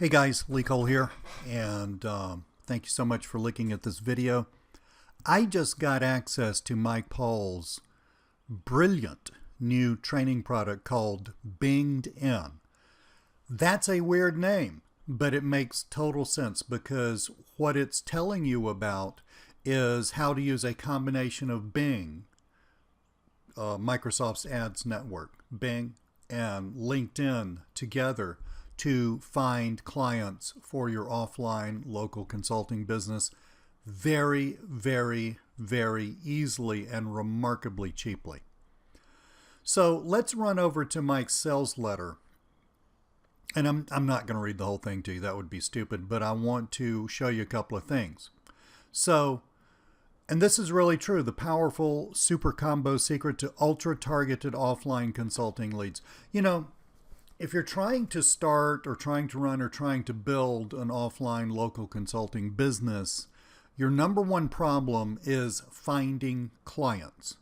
Hey guys, Lee Cole here, and thank you so much for looking at this video. I just got access to Mike Paul's brilliant new training product called BingdIn. That's a weird name, but it makes total sense because what it's telling you about is how to use a combination of Bing, Microsoft's ads network, Bing, and LinkedIn together to find clients for your offline local consulting business very, very, very easily and remarkably cheaply. So let's run over to Mike's sales letter. And I'm not going to read the whole thing to you. That would be stupid. But I want to show you a couple of things. So, and this is really true, the powerful super combo secret to ultra-targeted offline consulting leads. You know, if you're trying to start or trying to run or trying to build an offline local consulting business, your number one problem is finding clients.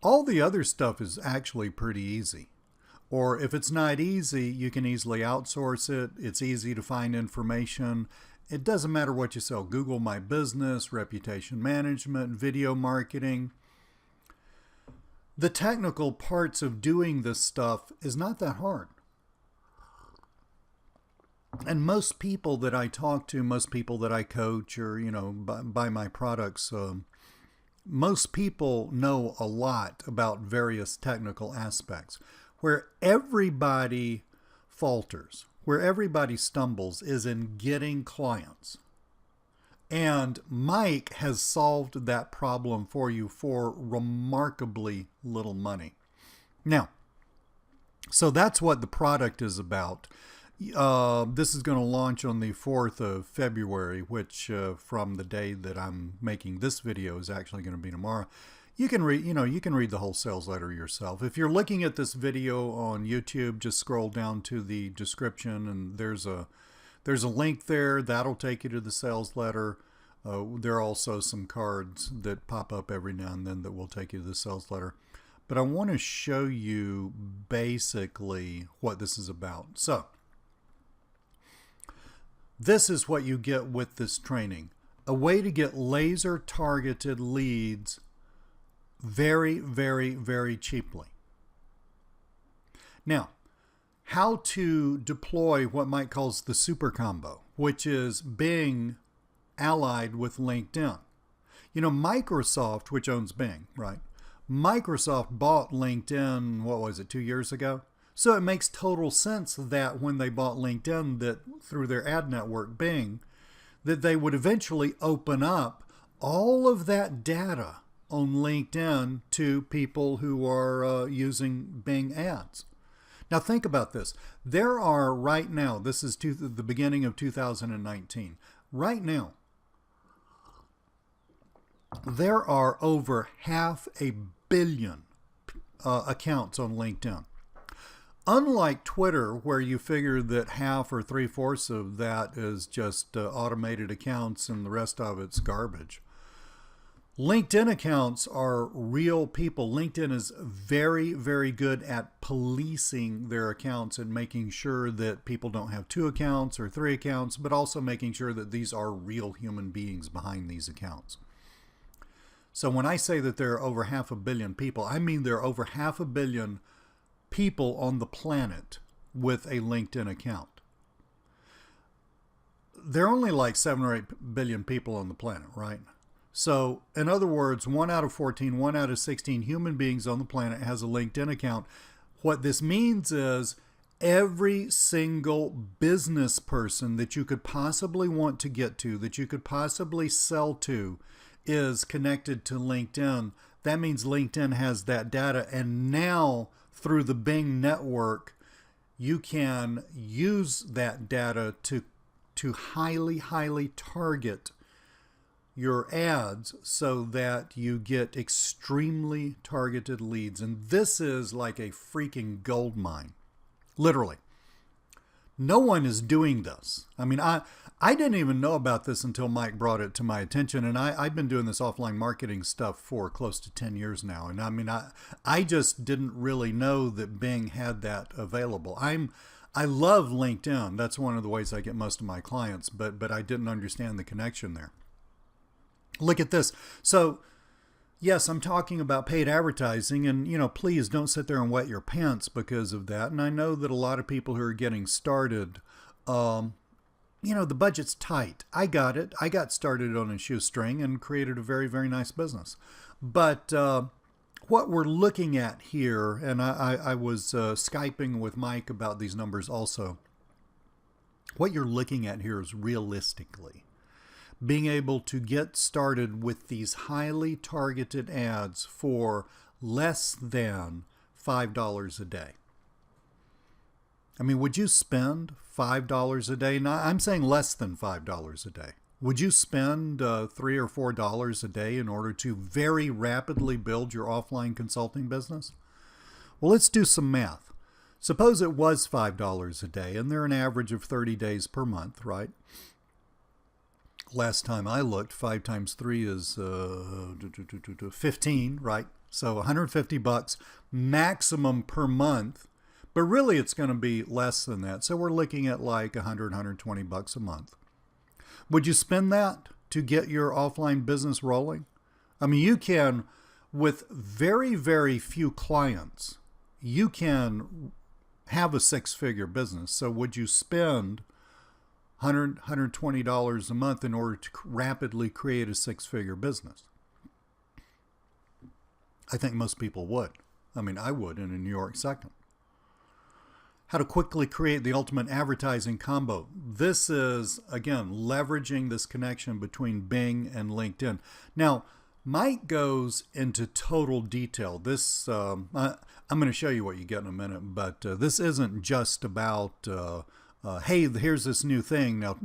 All the other stuff is actually pretty easy. Or if it's not easy, you can easily outsource it. It's easy to find information. It doesn't matter what you sell. Google My Business, reputation management, video marketing. The technical parts of doing this stuff is not that hard. And most people that I talk to, most people that I coach or, buy my products, most people know a lot about various technical aspects. Where everybody falters, where everybody stumbles is in getting clients. And Mike has solved that problem for you for remarkably little money. Now, so that's what the product is about. This is going to launch on the 4th of February, which from the day that I'm making this video is actually going to be tomorrow. You can read, you can read the whole sales letter yourself. If you're looking at this video on YouTube, just scroll down to the description and there's a link there. That'll take you to the sales letter. There are also some cards that pop up every now and then that will take you to the sales letter. But I want to show you basically what this is about. So, this is what you get with this training. A way to get laser targeted leads very, very, very cheaply. Now, how to deploy what Mike calls the super combo, which is Bing allied with LinkedIn. Microsoft, which owns Bing, right? Microsoft bought LinkedIn, what was it, 2 years ago? So it makes total sense that when they bought LinkedIn, that through their ad network, Bing, that they would eventually open up all of that data on LinkedIn to people who are using Bing ads. Now think about this. There are right now, this is the beginning of 2019, right now, there are over 500 million accounts on LinkedIn. Unlike Twitter, where you figure that half or 3/4 of that is just automated accounts and the rest of it's garbage, LinkedIn accounts are real people. LinkedIn is very, very good at policing their accounts and making sure that people don't have 2 accounts or 3 accounts, but also making sure that these are real human beings behind these accounts. So when I say that there are over 500 million people, I mean there are over 500 million people on the planet with a LinkedIn account. There are only like 7 or 8 billion people on the planet, right? So, in other words, 1 out of 14, 1 out of 16 human beings on the planet has a LinkedIn account. What this means is every single business person that you could possibly want to get to, that you could possibly sell to, is connected to LinkedIn. That means LinkedIn has that data, and now through the Bing network, you can use that data to highly, highly target your ads so that you get extremely targeted leads. And this is like a freaking gold mine, literally. No one is doing this. I mean, I didn't even know about this until Mike brought it to my attention. And I've been doing this offline marketing stuff for close to 10 years now. And I mean, I just didn't really know that Bing had that available. I'm I love LinkedIn. That's one of the ways I get most of my clients, but I didn't understand the connection there. Look at this. So, yes, I'm talking about paid advertising, and please don't sit there and wet your pants because of that. And I know that a lot of people who are getting started, the budget's tight. I got it. I got started on a shoestring and created a very, very nice business. But what we're looking at here, and I was Skyping with Mike about these numbers also. What you're looking at here is realistically being able to get started with these highly targeted ads for less than $5 a day. I mean, would you spend $5 a day? Now, I'm saying less than $5 a day. Would you spend $3 or $4 a day in order to very rapidly build your offline consulting business? Well, let's do some math. Suppose it was $5 a day, and they're an average of 30 days per month, right? Last time I looked, 5 times 3 is 15, right? So $150 maximum per month, but really it's going to be less than that. So we're looking at like $100, $120 a month. Would you spend that to get your offline business rolling? I mean, you can, with very, very few clients, you can have a 6-figure business. So would you spend $100, $120 a month in order to rapidly create a 6-figure business? I think most people would. I mean, I would in a New York second. How to quickly create the ultimate advertising combo. This is, again, leveraging this connection between Bing and LinkedIn. Now, Mike goes into total detail. This, I'm going to show you what you get in a minute, but this isn't just about, hey, here's this new thing. Now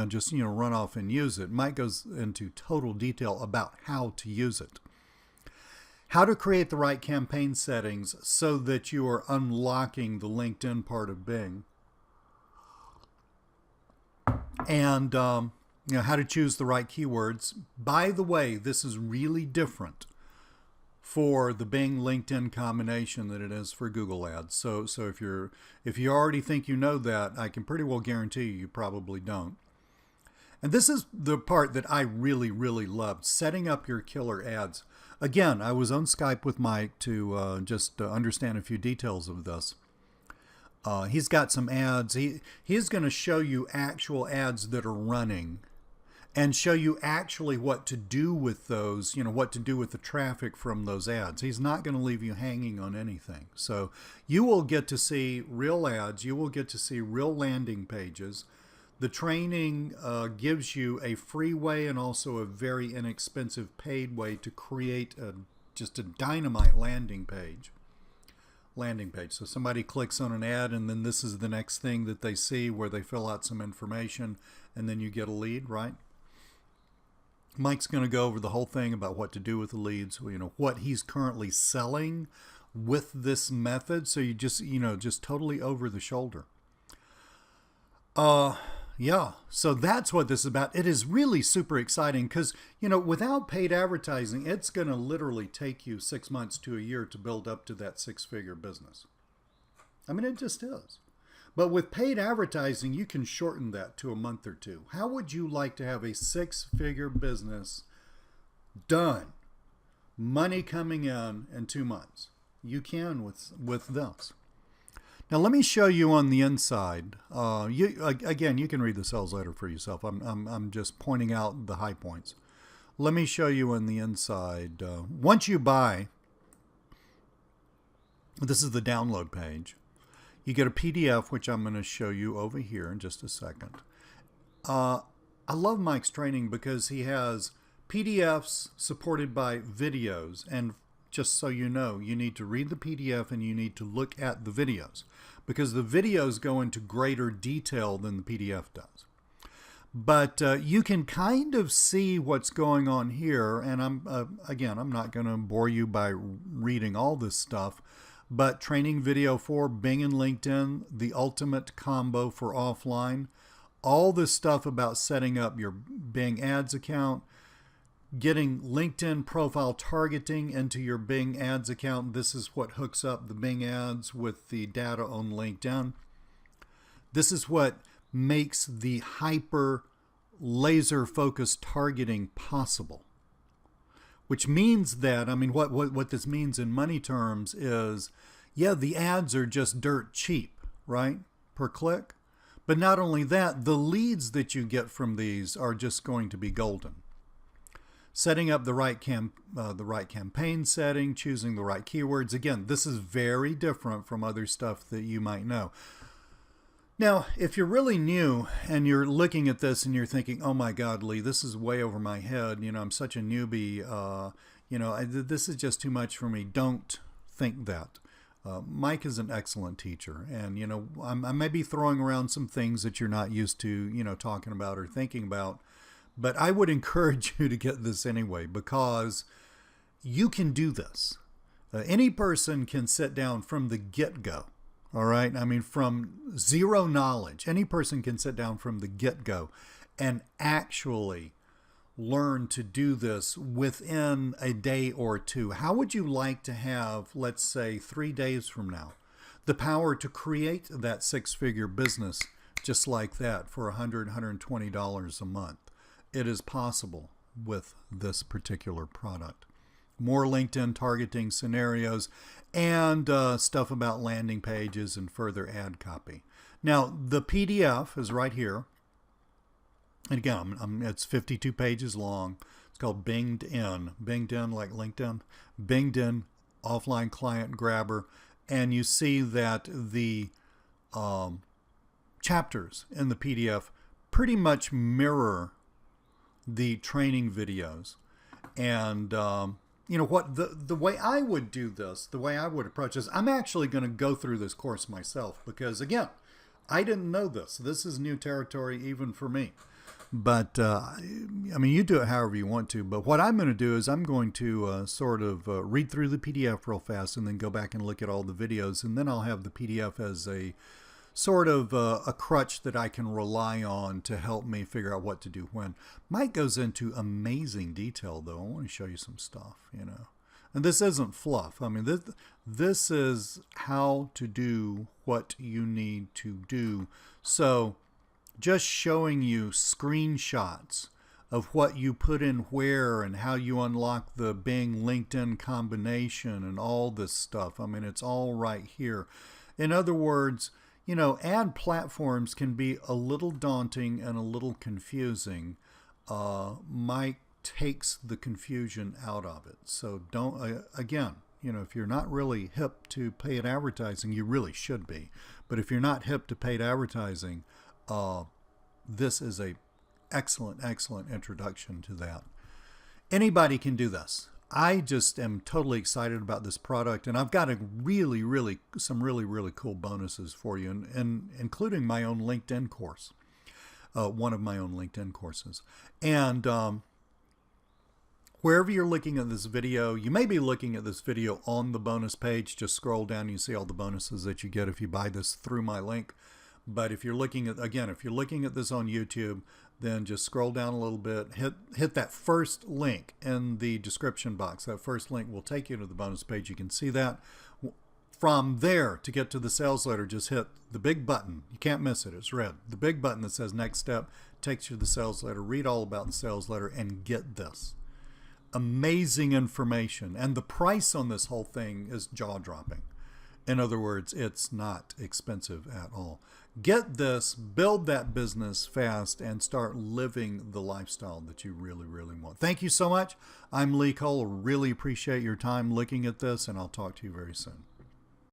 just, run off and use it. Mike goes into total detail about how to use it. How to create the right campaign settings so that you are unlocking the LinkedIn part of Bing. And how to choose the right keywords. By the way, this is really different for the Bing LinkedIn combination than it is for Google Ads. So if you already think you know that, I can pretty well guarantee you probably don't. And this is the part that I really, really loved, setting up your killer ads. Again, I was on Skype with Mike to just understand a few details of this. He's got some ads. He's going to show you actual ads that are running and show you actually what to do with those, what to do with the traffic from those ads. He's not going to leave you hanging on anything. So you will get to see real ads. You will get to see real landing pages. The training gives you a free way and also a very inexpensive paid way to create just a dynamite landing page. So somebody clicks on an ad, and then this is the next thing that they see where they fill out some information, and then you get a lead, right? Mike's going to go over the whole thing about what to do with the leads, what he's currently selling with this method. So you just totally over the shoulder. Yeah, so that's what this is about. It is really super exciting because, without paid advertising, it's going to literally take you 6 months to a year to build up to that 6-figure business. I mean, it just is. But with paid advertising, you can shorten that to a month or two. How would you like to have a 6-figure business done, money coming in 2 months? You can with this. Now let me show you on the inside. Again, you can read the sales letter for yourself. I'm just pointing out the high points. Let me show you on the inside. Once you buy, this is the download page. You get a PDF, which I'm going to show you over here in just a second. I love Mike's training because he has PDFs supported by videos, and just so you know, you need to read the PDF and you need to look at the videos because the videos go into greater detail than the PDF does. But you can kind of see what's going on here, and I'm not going to bore you by reading all this stuff, but training video for Bing and LinkedIn, the ultimate combo for offline, all this stuff about setting up your Bing ads account, getting LinkedIn profile targeting into your Bing ads account. This is what hooks up the Bing ads with the data on LinkedIn. This is what makes the hyper laser focused targeting possible. Which means that, I mean, what this means in money terms is, yeah, the ads are just dirt cheap, right? Per click. But not only that, the leads that you get from these are just going to be golden. Setting up the right campaign setting, choosing the right keywords. Again, this is very different from other stuff that you might know. Now, if you're really new and you're looking at this and you're thinking, oh my God, Lee, this is way over my head. You know, I'm such a newbie. This is just too much for me. Don't think that. Mike is an excellent teacher. And, you know, I may be throwing around some things that you're not used to, you know, talking about or thinking about. But I would encourage you to get this anyway, because you can do this. Any person can sit down from the get-go. All right. I mean, from zero knowledge, any person can sit down from the get-go and actually learn to do this within a day or two. How would you like to have, let's say, 3 days from now, the power to create that six-figure business just like that for $100, $120 a month? It is possible with this particular product. More LinkedIn targeting scenarios and stuff about landing pages and further ad copy. Now, the PDF is right here. And again, it's 52 pages long. It's called BingdIn. BingdIn, like LinkedIn. BingdIn, offline client grabber. And you see that the chapters in the PDF pretty much mirror the training videos. And you know what, the way I would do this, the way I would approach this, I'm actually going to go through this course myself because, again, I didn't know this. This is new territory even for me. But, I mean, you do it however you want to. But what I'm going to do is I'm going to sort of read through the PDF real fast and then go back and look at all the videos. And then I'll have the PDF as a sort of a crutch that I can rely on to help me figure out what to do when. Mike goes into amazing detail, though. I want to show you some stuff, you know. And this isn't fluff. I mean, this is how to do what you need to do. So just showing you screenshots of what you put in where and how you unlock the Bing LinkedIn combination and all this stuff. I mean, it's all right here. In other words, you know, ad platforms can be a little daunting and a little confusing. Mike takes the confusion out of it. So don't, again, you know, if you're not really hip to paid advertising, you really should be. But if you're not hip to paid advertising, this is a excellent introduction to that. Anybody can do this. I just am totally excited about this product, and I've got some really cool bonuses for you, and including my own LinkedIn course, one of my own LinkedIn courses. And wherever you're looking at this video, you may be looking at this video on the bonus page. Just scroll down and you see all the bonuses that you get if you buy this through my link. But if you're looking at, again, if you're looking at this on YouTube, then just scroll down a little bit, hit that first link in the description box. That first link will take you to the bonus page. You can see that. From there, to get to the sales letter, just hit the big button. You can't miss it. It's red. The big button that says next step takes you to the sales letter. Read all about the sales letter and get this. Amazing information. And the price on this whole thing is jaw-dropping. In other words, it's not expensive at all. Get this, build that business fast, and start living the lifestyle that you really want. Thank you so much. I'm Lee Cole. Really appreciate your time looking at this, and I'll talk to you very soon.